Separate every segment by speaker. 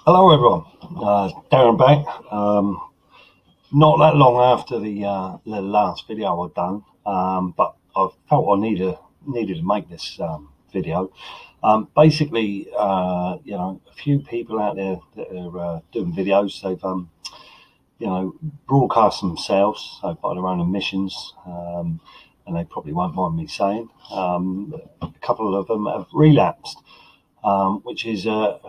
Speaker 1: Hello, everyone. Darren back. Not that long after the last video I'd done, but I felt I needed to make this video. Basically, a few people out there that are doing videos. They've broadcast themselves so by their own admissions, and they probably won't mind me saying. A couple of them have relapsed, which is a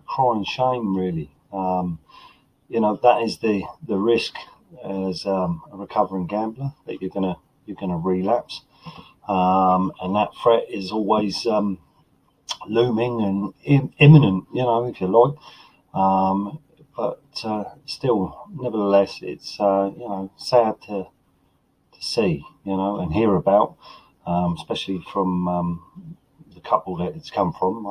Speaker 1: crying shame, really. That is the risk as a recovering gambler, that you're gonna relapse, and that threat is always looming and imminent, if you like. But still, nevertheless, it's sad to see, and hear about, especially from the couple that it's come from.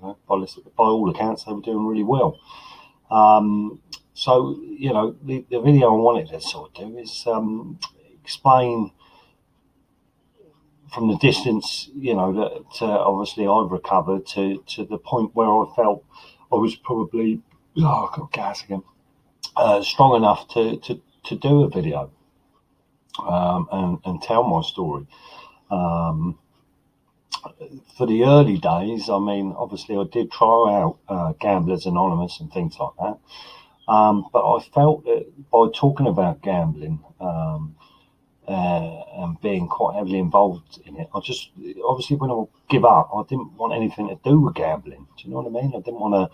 Speaker 1: By all accounts, they were doing really well. The video I wanted to sort of do is explain from the distance, that obviously I've recovered to the point where I felt I was probably, I've got gas again, strong enough to do a video and tell my story. For the early days, I mean, obviously I did try out Gamblers Anonymous and things like that. But I felt that by talking about gambling and being quite heavily involved in it, I just, obviously when I give up, I didn't want anything to do with gambling. Do you know what I mean? I didn't want to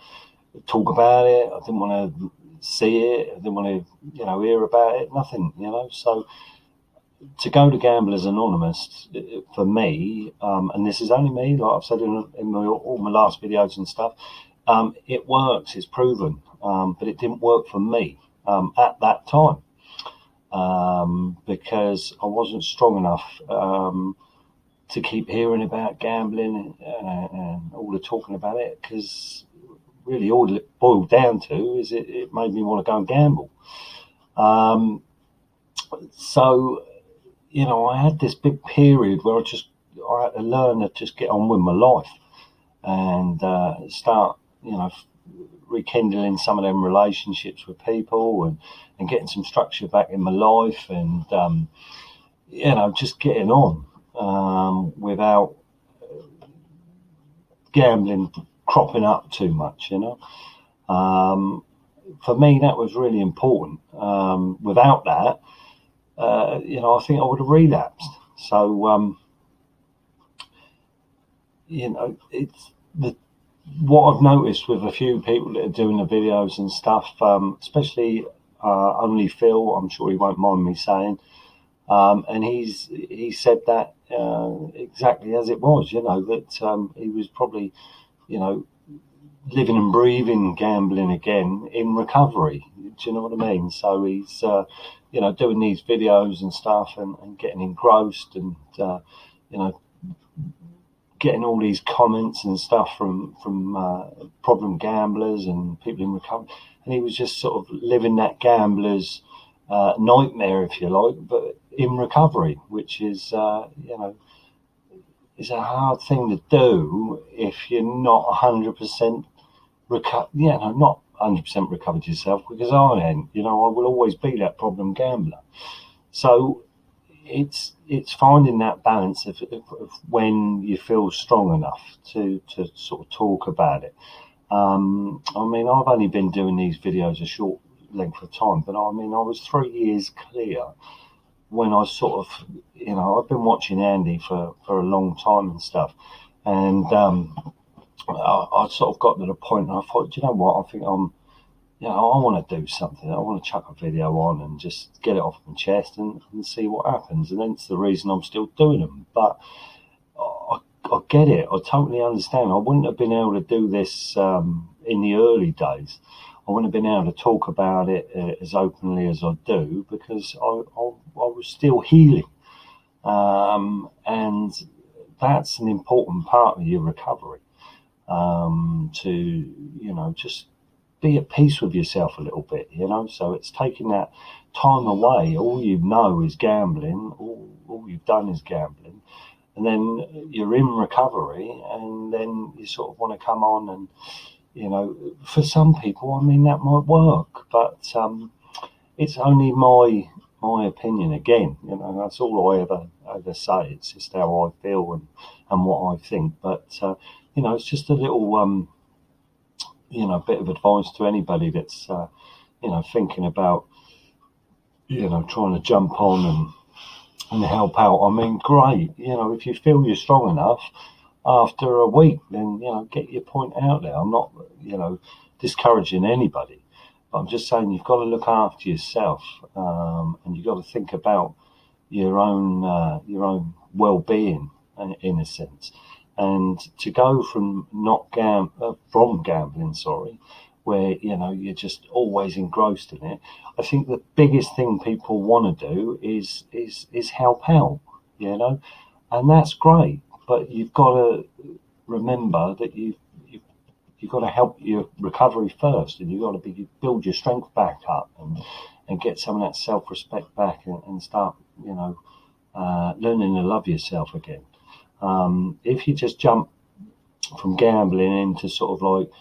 Speaker 1: talk about it. I didn't want to see it. I didn't want to, hear about it. Nothing, So to go to Gamblers Anonymous, for me, and this is only me, like I've said in all my last videos and stuff, it works, it's proven, but it didn't work for me at that time, because I wasn't strong enough to keep hearing about gambling and all the talking about it, because really all it boiled down to is it made me want to go and gamble. I had this big period where I had to learn to just get on with my life and start, rekindling some of them relationships with people and getting some structure back in my life and, just getting on without gambling cropping up too much, For me, that was really important. Without that, I think I would have relapsed. So, it's what I've noticed with a few people that are doing the videos and stuff, especially only Phil. I'm sure he won't mind me saying, and he said that exactly as it was. That he was probably, living and breathing gambling again in recovery. Do you know what I mean? So he's doing these videos and stuff and getting engrossed and getting all these comments and stuff from problem gamblers and people in recovery, and he was just sort of living that gambler's nightmare, if you like, but in recovery, which is is a hard thing to do if you're not 100% not 100% recovered yourself, because I ain't. I will always be that problem gambler. So it's finding that balance of when you feel strong enough to sort of talk about it. I mean, I've only been doing these videos a short length of time, but I mean, I was 3 years clear when I sort of, I've been watching Andy for a long time and stuff, and I sort of got to the point and I thought, do you know what, I think I want to do something. I want to chuck a video on and just get it off my chest and see what happens. And that's the reason I'm still doing them. But I get it. I totally understand. I wouldn't have been able to do this in the early days. I wouldn't have been able to talk about it as openly as I do, because I was still healing. And that's an important part of your recovery, to, just be at peace with yourself a little bit, so it's taking that time away. All you know is gambling, all you've done is gambling, and then you're in recovery, and then you sort of want to come on and for some people, I mean, that might work, but it's only my opinion. Again, that's all I ever say. It's just how I feel and what I think. But it's just a little bit of advice to anybody that's thinking about trying to jump on and help out. I mean, great. If you feel you're strong enough after a week, then get your point out there. I'm not discouraging anybody, but I'm just saying you've got to look after yourself, and you've got to think about your own well-being in a sense. And to go from gambling, where you're just always engrossed in it. I think the biggest thing people want to do is help out, and that's great. But you've got to remember that you've got to help your recovery first, and you've got to build your strength back up and get some of that self-respect back and start learning to love yourself again. If you just jump from gambling into sort of like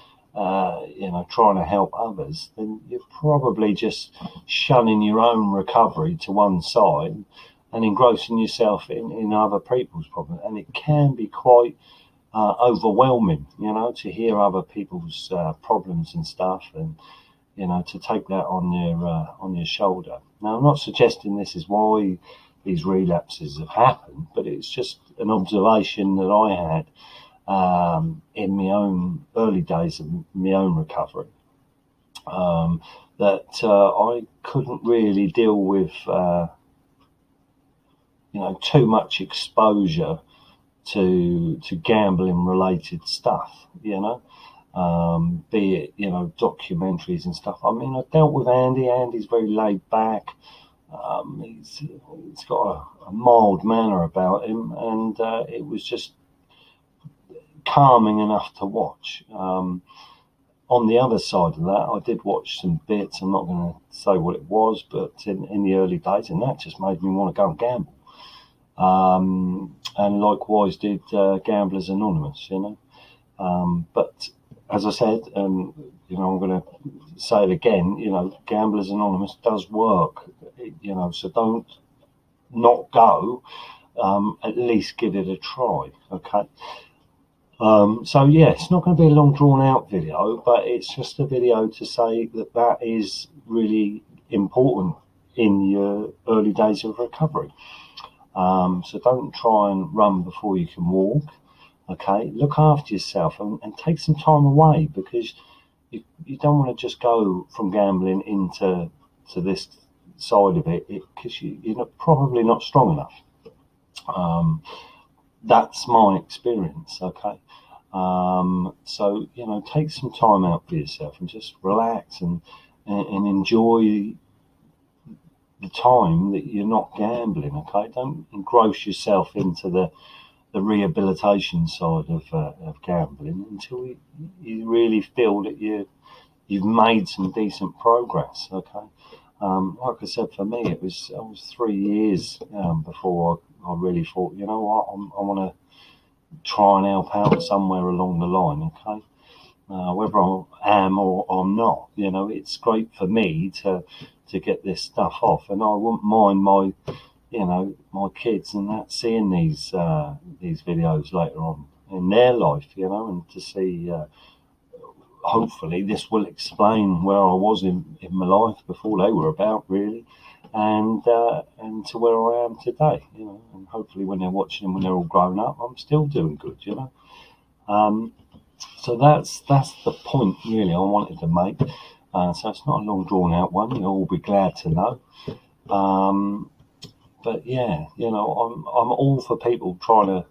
Speaker 1: trying to help others, then you're probably just shunning your own recovery to one side and engrossing yourself in other people's problems. And it can be quite overwhelming, to hear other people's problems and stuff, and to take that on your shoulder. Now, I'm not suggesting this is why these relapses have happened, but it's just an observation that I had in my own early days of my own recovery, that I couldn't really deal with too much exposure to gambling related stuff, be it documentaries and stuff. I mean, I dealt with Andy's very laid back. He's got a mild manner about him, and it was just calming enough to watch. On the other side of that, I did watch some bits. I'm not going to say what it was, but in the early days, and that just made me want to go and gamble. And likewise did Gamblers Anonymous, But as I said, I'm going to say it again, Gamblers Anonymous does work, so don't not go, at least give it a try, okay? So yeah, it's not going to be a long drawn out video, but it's just a video to say that is really important in your early days of recovery. So don't try and run before you can walk. Okay, look after yourself and take some time away, because you don't want to just go from gambling into this side of it, because you're probably not strong enough. That's my experience. Okay, so take some time out for yourself and just relax and enjoy the time that you're not gambling. Okay, don't engross yourself into the rehabilitation side of gambling until you really feel that you've made some decent progress. Okay, like I said, for me I was 3 years before I really thought, I want to try and help out somewhere along the line. Okay, whether I am or I'm not, it's great for me to get this stuff off, and I wouldn't mind my kids and that seeing these videos later on in their life, and to see. Hopefully, this will explain where I was in my life before they were about, really, and to where I am today, and hopefully when they're watching them when they're all grown up, I'm still doing good, So that's the point really I wanted to make. So it's not a long drawn out one. You'll all be glad to know. But yeah, I'm all for people trying to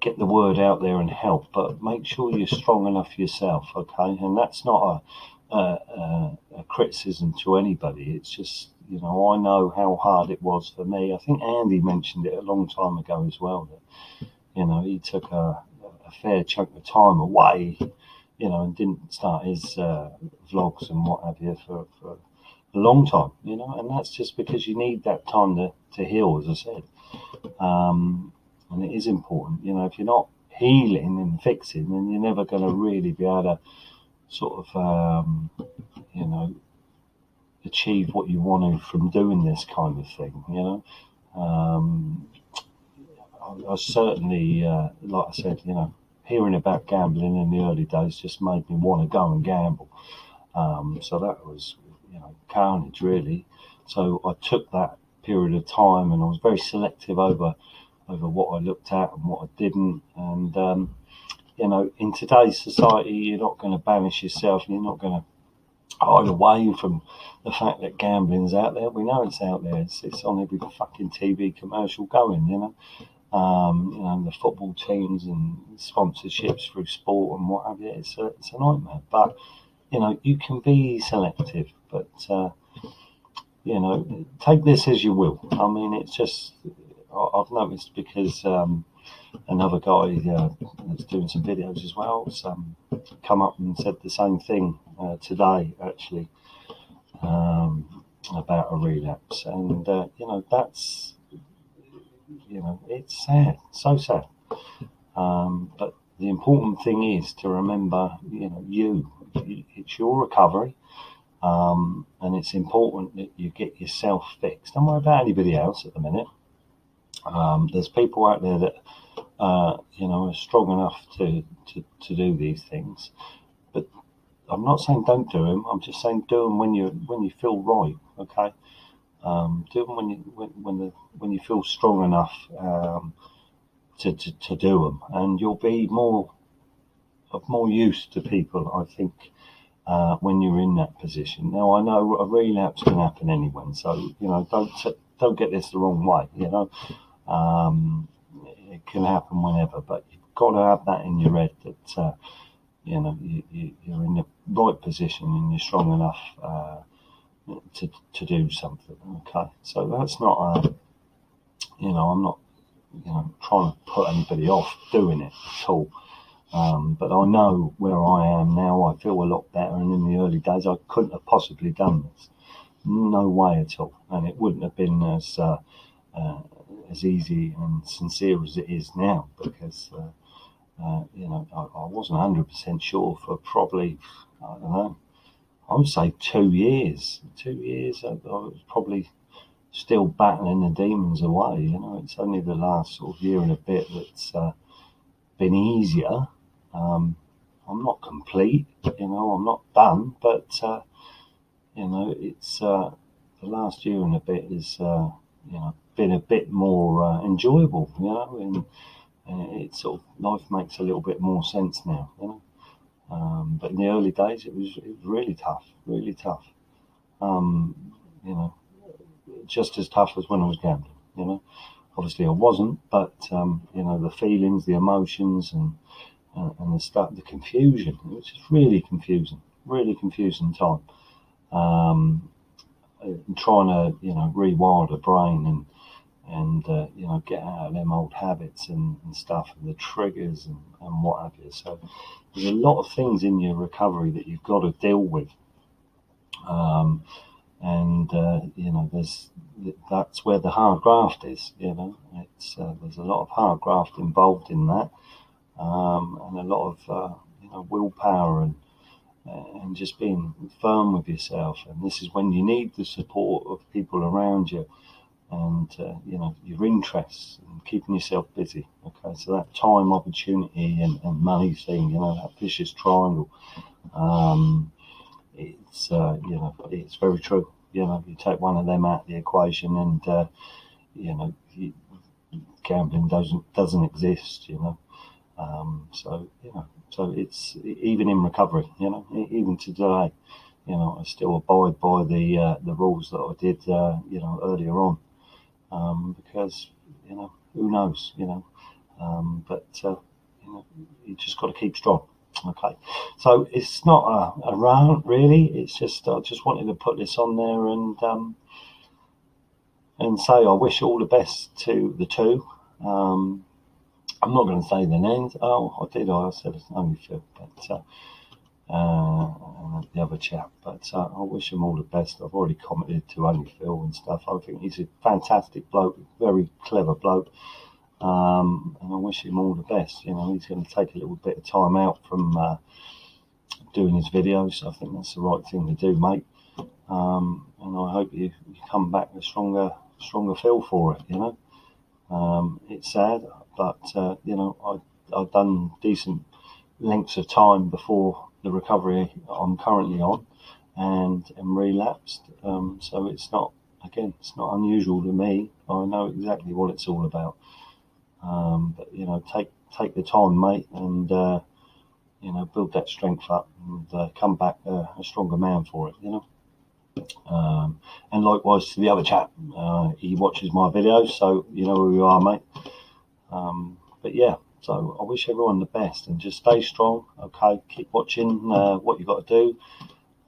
Speaker 1: get the word out there and help, but make sure you're strong enough yourself. Okay, and that's not a criticism to anybody. It's just I know how hard it was for me. I think Andy mentioned it a long time ago as well, that he took a fair chunk of time away, and didn't start his vlogs and what have you for a long time, and that's just because you need that time to heal, as I said. And it is important, if you're not healing and fixing, then you're never going to really be able to sort of, achieve what you want to from doing this kind of thing. I certainly, like I said, hearing about gambling in the early days just made me want to go and gamble. So that was, carnage really. So I took that period of time, and I was very selective over what I looked at and what I didn't. And in today's society, you're not going to banish yourself, and you're not going to hide away from the fact that gambling's out there. We know it's out there. It's on every fucking TV commercial going. The football teams and sponsorships through sport and what have you. It's a nightmare. But you can be selective, but take this as you will. I mean, it's just I've noticed because another guy that's doing some videos as well come up and said the same thing today, actually, about a relapse, and that's it's sad, so sad. But the important thing is to remember, it's your recovery, and it's important that you get yourself fixed. Don't worry about anybody else at the minute. There's people out there that are strong enough to do these things, but I'm not saying don't do them. I'm just saying do them when you feel right. Okay, do them when you feel strong enough to do them, and you'll be more use to people, I think, when you're in that position. Now, I know a relapse can happen anyway, so don't get this the wrong way. It can happen whenever, but you've got to have that in your head that you're in the right position and you're strong enough to do something. Okay, so that's not I'm not trying to put anybody off doing it at all. But I know where I am now. I feel a lot better, and in the early days I couldn't have possibly done this. No way at all, and it wouldn't have been as easy and sincere as it is now, because I wasn't 100% sure for probably, I don't know, I would say 2 years. 2 years I was probably still battling the demons away. It's only the last sort of year and a bit that's been easier. I'm not complete, I'm not done, but it's the last year and a bit is been a bit more enjoyable, and it's sort of, life makes a little bit more sense now, but in the early days it was really tough, just as tough as when I was gambling. Obviously I wasn't, but the feelings, the emotions, and the stuff, the confusion, it was just really confusing time, trying to rewire the brain and get out of them old habits and stuff, and the triggers and what have you. So there's a lot of things in your recovery that you've got to deal with, and that's where the hard graft is. It's there's a lot of hard graft involved in that, and a lot of willpower and just being firm with yourself. And this is when you need the support of people around you, and your interests, and keeping yourself busy. Okay, so that time, opportunity, and money thing, that vicious triangle. It's very true. You take one of them out of the equation, and gambling doesn't exist. So it's even in recovery. Even today, I still abide by the rules that I did earlier on, because who knows, but you just got to keep strong. Okay, so it's not a rant really. It's just I just wanted to put this on there and say I wish all the best to the two. I'm not going to say the names. Oh, I did. I said it's only Phil, but the other chap. But I wish him all the best. I've already commented to only Phil and stuff. I think he's a fantastic bloke, very clever bloke. And I wish him all the best. You know, he's going to take a little bit of time out from doing his videos. I think that's the right thing to do, mate. And I hope you come back with stronger feel for it. You know, it's sad, but you know, I've done decent lengths of time before the recovery I'm currently on, and am relapsed. So it's not unusual to me. I know exactly what it's all about. But you know, take the time, mate, and you know, build that strength up and come back a stronger man for it. You know. And likewise to the other chap, he watches my videos, so you know who you are, mate. But yeah, so I wish everyone the best and just stay strong. Okay, keep watching what you got to do.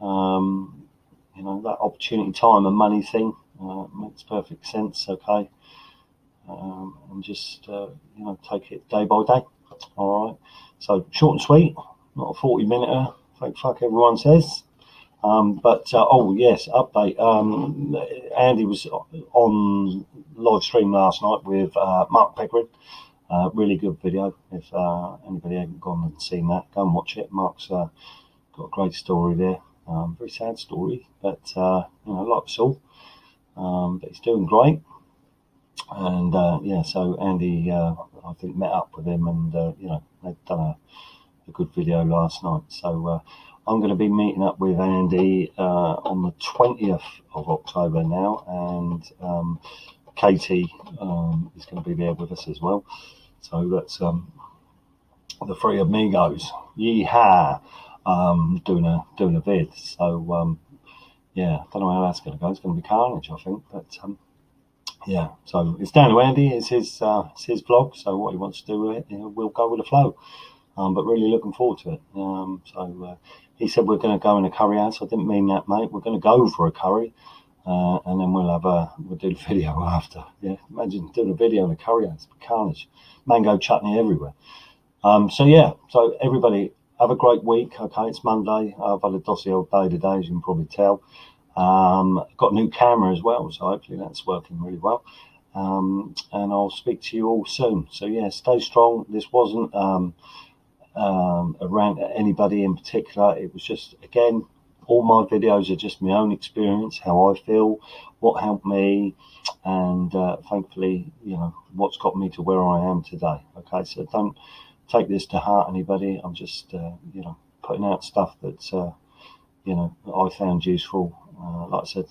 Speaker 1: You know, that opportunity, time, and money thing makes perfect sense. Okay, and just you know, take it day by day. All right. So short and sweet, not a 40-minute. Thank fuck everyone says. But oh yes, update. Andy was on live stream last night with Mark Peckering. Really good video. If anybody hasn't gone and seen that, go and watch it. Mark's got a great story there. Very sad story, but you know, like us all. But he's doing great. And yeah, so Andy, I think, met up with him, and you know, they've done a good video last night. So I'm going to be meeting up with Andy on the 20th of October now, and Katie is going to be there with us as well. So that's the three amigos. Yeehaw! Doing a vid. So yeah, don't know how that's going to go. It's going to be carnage, I think. But yeah, so it's down to Andy. It's his vlog. So what he wants to do with it, you know, we'll go with the flow. But really looking forward to it. So he said we're going to go in a curry house. I didn't mean that, mate. We're going to go for a curry, and then we'll do the video after. Yeah, imagine doing a video in a curry house. Carnage, mango chutney everywhere. So yeah, so everybody have a great week. Okay, it's Monday. I've had a dossy old day today, as you can probably tell. Got a new camera as well, so hopefully that's working really well. And I'll speak to you all soon. So yeah, stay strong. This wasn't a rant at anybody in particular. It was just, again, all my videos are just my own experience, how I feel, what helped me, and thankfully, you know, what's got me to where I am today. Okay, so don't take this to heart, anybody. I'm just, you know, putting out stuff that, you know, I found useful, like I said,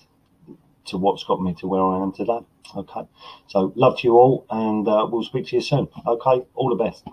Speaker 1: to what's got me to where I am today. Okay, so love to you all, and we'll speak to you soon. Okay, all the best.